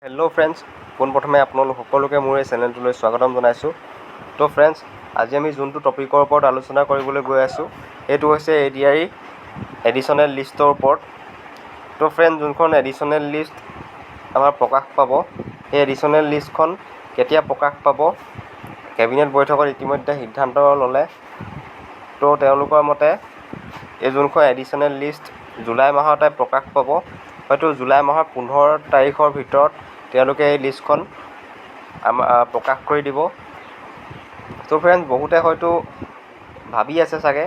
Hello' friends, পোনপ্ৰথমে আপোনালোক সকলোকে মোৰ এই চেনেলটোলৈ স্বাগতম জনাইছোঁ। তো ফ্ৰেণ্ডছ, আজি আমি যোনটো টপিকৰ ওপৰত আলোচনা কৰিবলৈ গৈ আছোঁ সেইটো হৈছে ADRE এডিশ্যনেল লিষ্টৰ ওপৰত। তো ফ্ৰেণ্ড, যোনখন এডিশ্যনেল লিষ্ট আমাৰ প্ৰকাশ পাব, সেই এডিশ্যনেল লিষ্টখন কেতিয়া প্ৰকাশ পাব, কেবিনেট বৈঠকত ইতিমধ্যে সিদ্ধান্ত ল'লে। তো তেওঁলোকৰ মতে এই যোনখন এডিশ্যনেল লিষ্ট জুলাই মাহতে প্ৰকাশ পাব, হয়তো জুলাই মাহৰ 15 তাৰিখৰ ভিতৰত তেওঁলোকে এই লিষ্টখন প্ৰকাশ কৰি দিব। তো ফ্ৰেণ্ড, বহুতে হয়তো ভাবি আছে চাগে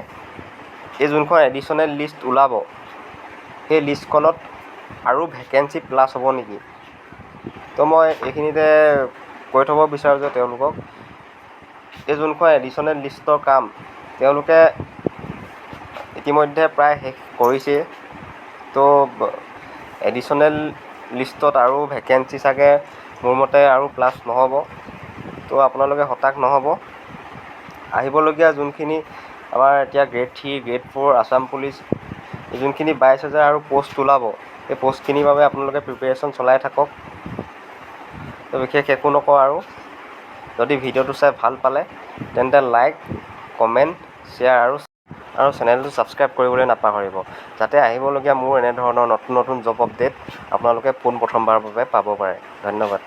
এই যোনখন এডিশ্যনেল লিষ্ট ওলাব, সেই লিষ্টখনত আৰু ভেকেঞ্চি প্লাছ হ'ব নেকি। তো মই এইখিনিতে কৈ থ'ব বিচাৰোঁ যে তেওঁলোকক এই যোনখন এডিশ্যনেল লিষ্টৰ কাম তেওঁলোকে ইতিমধ্যে প্ৰায় শেষ কৰিছেই। তো এডিশ্যনেল লিষ্টত আৰু ভেকেঞ্চি চাগে মোৰ মতে আৰু প্লাছ নহ'ব। তো আপোনালোকে হতাশ নহ'ব। আহিবলগীয়া যোনখিনি আমাৰ এতিয়া গ্ৰেড 3, গ্ৰেড 4 আছাম পুলিচ যোনখিনি 22,000 আৰু পষ্ট ওলাব, সেই পষ্টখিনিৰ বাবে আপোনালোকে প্ৰিপেৰেশ্যন চলাই থাকক। তো বিশেষ একো নকওঁ আৰু যদি ভিডিঅ'টো চাই ভাল পালে তেন্তে লাইক, কমেণ্ট, শ্বেয়াৰ আৰু চেনেলটো ছাবস্ক্ৰাইব কৰিবলৈ নাপাহৰিব, যাতে আহিবলগীয়া মোৰ এনেধৰণৰ নতুন নতুন জব আপডেট আপোনালোকে পোনপ্ৰথমবাৰৰ বাবে পাব পাৰে। ধন্যবাদ।